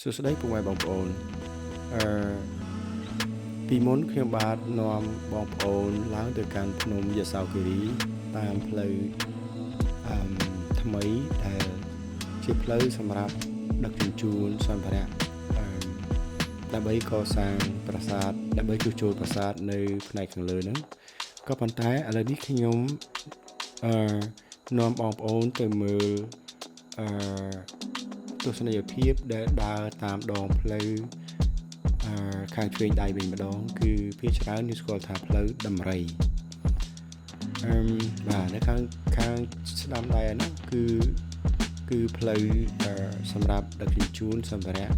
សួស្តីពុកម៉ែបងប្អូនពីមុនខ្ញុំបាទនាំបងប្អូនឡើងទៅកាន់ភ្នំយសោគិរីតាមផ្លូវថ្មីដែលជាផ្លូវសម្រាប់ដឹកជញ្ជូនសម្ភារៈដើម្បីកសាងប្រាសាទដើម្បីជួសជុលប្រាសាទនៅផ្នែកខាងលើហ្នឹងក៏ប៉ុន្តែឥឡូវនេះខ្ញុំនាំបងប្អូនទៅមើលទស្សនីយភាពដែលដើរតាមដងផ្លូវខាងឆ្វេងដៃវិញម្ដងគឺភាគច្រើនយើងស្គាល់ថាផ្លូវដំរីបាទនៅខាងស្ដាំដៃហ្នឹងគឺផ្លូវសម្រាប់ដឹកជញ្ជូនសម្ភារៈ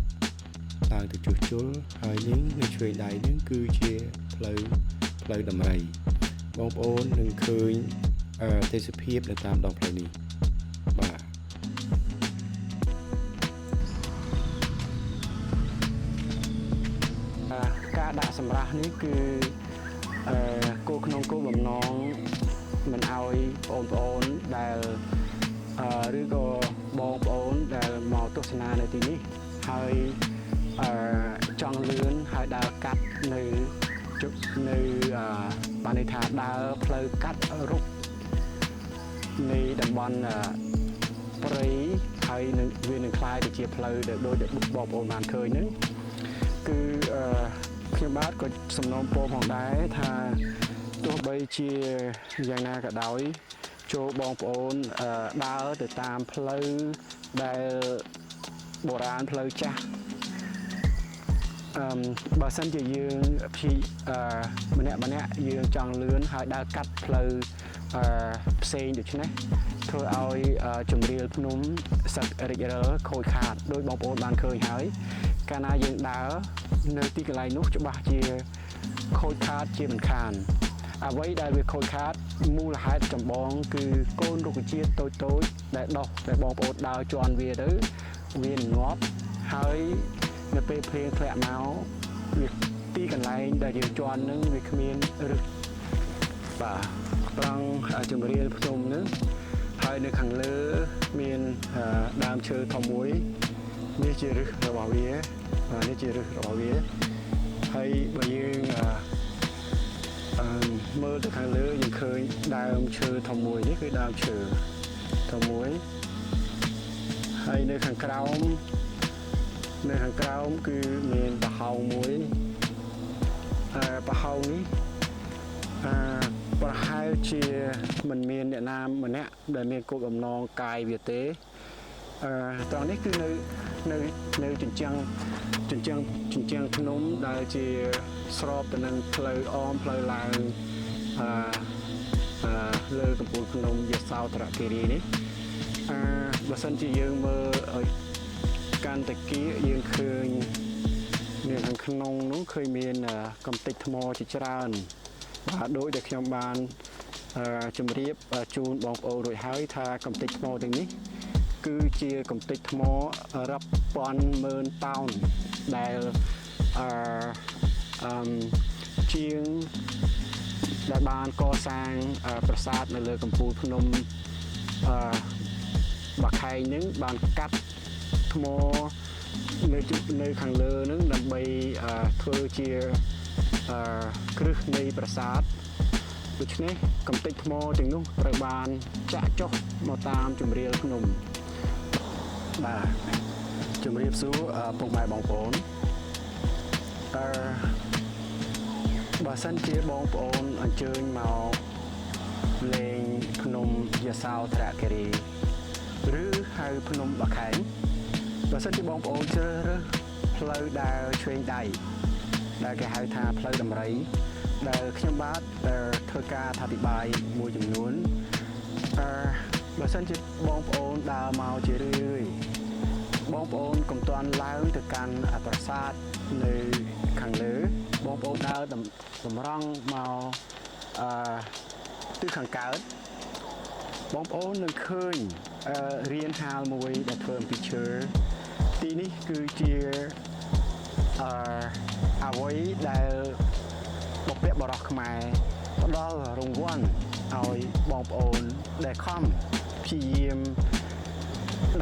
ឡើងទៅជួសជុលហើយនេះនៅឆ្វេងដៃហ្នឹងគឺជាផ្លូវដំរីបងប្អូននឹងឃើញទេសភាពនៅតាមដងផ្លូវនេះបាទការដាក់សម្រាប់នេះគឺគោលក្នុងគោលបំណងមិនឲ្យបងប្អូនដែលឬក៏បងប្អូនដែលមកទស្សនានៅទីនេះហើយចង់លឿនហើយដើរកាត់នៅបានន័យថាដើរផ្លូវកាត់រុកនៃតំបន់ព្រៃហើយវានឹងคล้ายទៅជាផ្លូវដែលដូចបងប្អូនបានឃើញហ្នឹងគឺខ្ញុំបាទក៏សំណូមពរផងដែរថាទោះបីជាយ៉ាងណាក៏ដោយចូលបងប្អូនដើរទៅតាមផ្លូវដែលបុរាណផ្លូវចាស់បើសិនជាយើងម្នាក់យើងចង់លឿនហើយដើរកាត់ផ្លូវផ្សេងដូច្នេះធ្វើឲ្យជំរាលភ្នំសឹករិចរិលខូចខាតដោយបងប្អូនបានឃើញហើយកាលណាយើងដើរនៅទីកន្លែងនោះច្បាស់ជាខូចខាតជាមិនខានអ្វីដែលវាខូចខាតមូលហេតុចម្បងគឺកូនរុក្ខជាតិតូចដែលដុះដែលបងប្អូនដើរជន់វាទៅវាងាប់ហើយនៅពេលភ្លៀងធ្លាក់មកវាទីកន្លែងដែលយើងជន់នឹងវាគ្មានរឹសបាទត្រង់ជំរាលភ្នំនឹងហើយនៅខាងលើមានដើមឈើធំមួយនេះជារឹសរបស់វានេះជារឹសរបស់វាហើយបើយើងមើលទៅខាងលើយើងឃើញដើមឈើធំមួយនេះគឺដើមឈើធំមួយហើយនៅខាងក្រោមគឺមានប្រហោងមួយប្រហោងនេះប្រហែលជាមិនមានអ្នកណាម្នាក់ដែលមានគោលបំណងកាយវាទេត្រង់នេះគឺនៅជញ្ជាំងភ្នំដែលជាស្របទៅនឹងផ្លូវអមផ្លូវឡើងលើកំពូលភ្នំយសោធរគិរីនេះបើសិនជាយើងមើលឲ្យកាន់តែគៀកយើងឃើញនៅខាងក្នុងនោះឃើញមានកំទេចថ្មជាច្រើនបាទដោយដែលខ្ញុំបានជម្រាបជូនបងប្អូនរួចហើយថាកំទេចថ្មទាំងនេះគឺជាកំទេចថ្មរាប់ពាន់ម៉ឺនតោនដែលជាងដែលបានកសាងប្រាសាទនៅលើកំពូលភ្នំបាខែងនឹងបានកាត់ថ្មនៅខាងលើនឹងដើម្បីធ្វើជាគ្រឹះនៃប្រាសាទដូច្នេះកំទេចថ្មទាំងនោះត្រូវបានចាក់ចុះមកតាមជម្រាលភ្នំបាទជំរាបសួរពុកម៉ែបងប្អូនបើសិនជាបងប្អូនអញ្ជើញមកលេងភ្នំយសោធរគិរីឬហៅភ្នំបាខែងបើសិនជាបងប្អូនជ្រើសរើសផ្លូវដើរឆ្វេងដៃដែលគេហៅថាផ្លូវដំរីដែលខ្ញុំបាទធ្វើការអធិប្បាយមួយចំនួនបើសិនជាបងប្អូនដើរមកជារឿយបងប្អូនកុំទាន់ឡើងទៅកាន់ប្រាសាទនៅខាងលើបងប្អូនដើរតម្រង់មកទិសខាងកើតបងប្អូននឹងឃើញរានហាលមួយដែលធ្វើអំពីឈើទីនេះគឺជាអ្វីដែលបុព្វបុរសខ្មែរផ្ដល់រង្វាន់ឲ្យបងប្អូនដែលខំព្យាយាម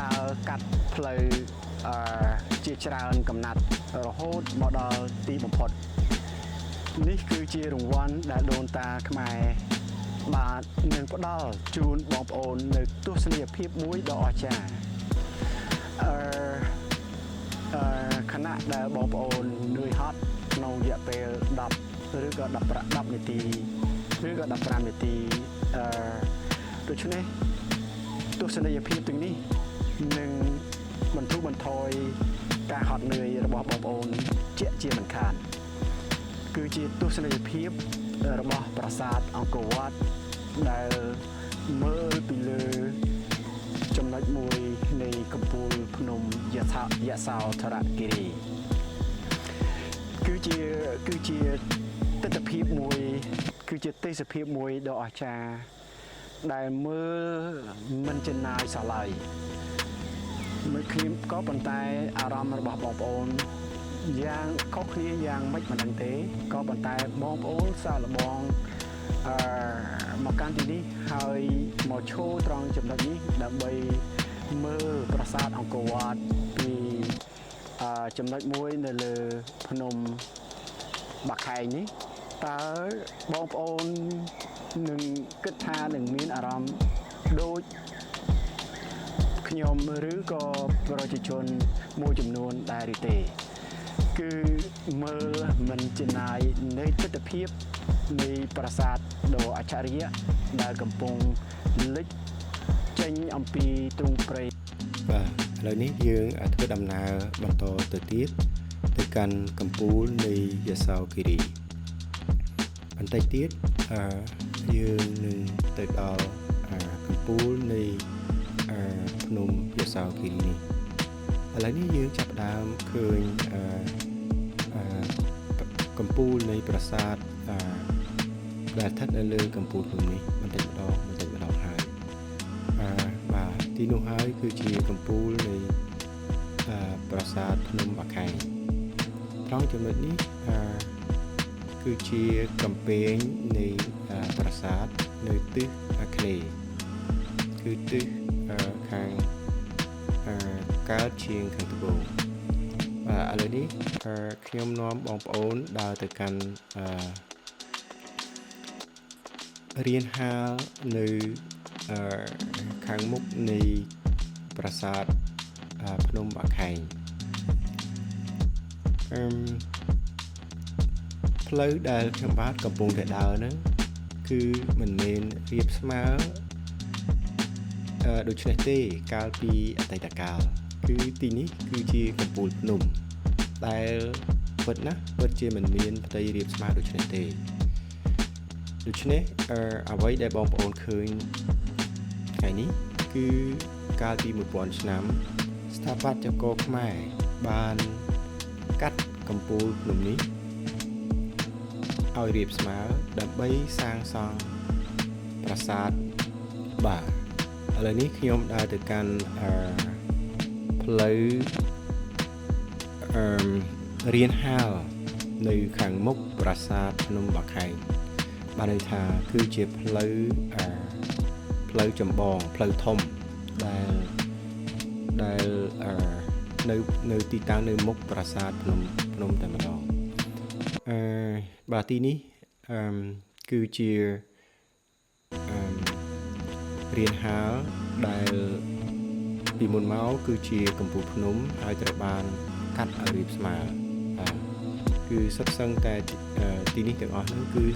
ដើរកាត់ផ្លូវជ ជាច្រើនកំណាត់រហូតមកដល់ទីបំផុតនេះគឺជារង្វាន់ដែលដូនតាខ្មែរបាទនឹងផ្ដល់ជូនបងប្អូននៅទស្សនីយភាពមួយដ៏អស្ចារ្យខណៈដែលបងប្អូននឿយហត់ក្នុងរយៈពេល10ឬក៏10នាទីឬក៏15នាទីដូច្នេះទស្សនីយភាពទាំងនេះនឹងបន្ធូរបន្ថយការហត់នឿយរបស់បងប្អូនជាមិនខានគឺជាទស្សនីយភាពរបស់ប្រាសាទអង្គរវត្តដែលមើលពីលើចំណុចមួយនៃកំពូលភ្នំយសោធរគិរីគឺជាទស្សនភាពមួយគឺជាទេសភាពមួយដ៏អស្ចារ្យដែលមើលមិនចំណាយសោះឡើយមើលខ្ញុំក៏ប៉ុន្តែអារម្មណ៍របស់បងប្អូនយ៉ាងខុសគ្នាយ៉ាងម៉េចមិនដឹងទេក៏ប៉ុន្តែបងប្អូនសាកល្បងមកកាន់ទីនេះហើយមកឈរត្រង់ចំណុចនេះដើម្បីមើលប្រាសាទអង្គរវត្តពីចំណុចមួយនៅលើភ្នំបាខែងនេះតើបងប្អូននឹងគិតថានឹងមានអារម្មណ៍ដូចខ្ញុំឬក៏ប្រជាជនមួយចំនួនដែរឬទេគឺមើលមិនចំណាយនៃទស្សនភាពនៃប្រាសាទដ៏អច្ឆរិយៈដែលកំពុងលេចចេញអំពីទ្រូងព្រៃបាទឥឡូវនេះយើងធ្វើដំណើរបន្តទៅទៀតទៅកាន់កំពូលនៃយសោគិរីបន្តិចទៀតយើងនឹងទៅដល់កំពូលនៃភ្នំយសោគិរីនេះឥឡូវនេះយើងចាប់ផ្ដើមឃើញកំពូលនៃប្រាសាទដែលស្ថិតនៅលើកំពូលភ្នំនេះបន្តិចម្ដងហើយបាទទីនោះហើយគឺជាកំពូលនៃប្រាសាទភ្នំបាខែងត្រង់ចំណុចនេះគឺជាកំពែងនៃប្រាសាទនៅទិសអាគ្នេយ៍គឺទិសខាងកើតជាងខាងត្បូងបាទឥឡូវនេះខ្ញុំនាំបងប្អូនដើរទៅកាន់រៀនហាលនៅខាងមុខនៃប្រាសាទភ្នំបាខែងផ្លូវដែលខ្ញុំបាទកំពុងតែដើរហ្នឹងគឺមិនមែនរាបស្មើដូច្នេះទេកាលពីអតីតកាលគឺទីនេះគឺជាកំពូលភ្នំដែលពិតជាមិនមានផ្ទៃរាបស្មើដូច្នេះទេដូច្នេះអ្វីដែលបងប្អូនឃើញថ្ងៃនេះគឺកាលពី1000ឆ្នាំស្ថាបត្យករខ្មែរបានកាត់កំពូលភ្នំនេះឲ្យរាបស្មើដើម្បីសាងសង់ប្រាសាទបាទឥឡូវនេះខ្ញុំដើរទៅកាន់ផ្លូវរៀនហាលនៅខាងមុខប្រាសាទភ្នំបាខែងបានន័យថាគឺជាផ្លូវចម្បងផ្លូវធំដែលនៅទីតាំងនៅមុខប្រាសាទភ្នំតែម្ដងបាទទីនេះគឺជារៀនហាលដែលពីមុនមកគឺជាកំពូលភ្នំហើយត្រូវបានកាត់ឲ្យរាបស្មើគឺសុទ្ធសឹងតែទីនេះទាំងអស់ហ្នឹងគឺ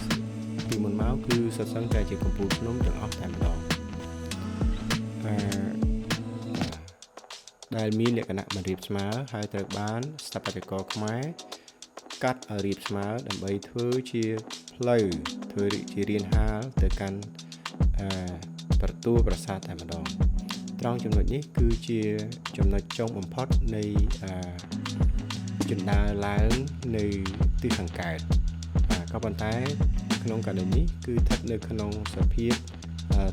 ពីមុនមកគឺសុទ្ធសឹងតែជាកំពូលភ្នំទាំងអស់តែម្ដងដែលមានលក្ខណៈមិនរាបស្មើហើយត្រូវបានស្ថាបត្យករខ្មែរកាត់ឲ្យរាបស្មើដើម្បីធ្វើជាផ្លូវធ្វើជារានហាលទៅកាន់ប្រទូប្រាសាទតែម្ដងត្រង់ចំណុចនេះគឺជាចំណុចចុងបំផុតនៃជណ្ដើរឡើងនៅទិសខាងកើតក៏ប៉ុន្តែក្នុងករណីនេះគឺស្ថិតនៅក្នុងសភាព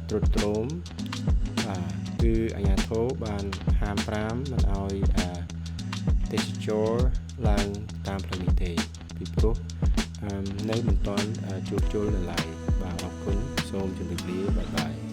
ទ្រុឌទ្រោមគឺអាជ្ញាធរបានហាម5មិនឲ្យទេសចរឡើងតាមផ្លូវនេះទេពីព្រោះនៅមិនទាន់ជួសជុលនៅឡើយបាទអរគុណសូមជម្រាបលាបាយបាយ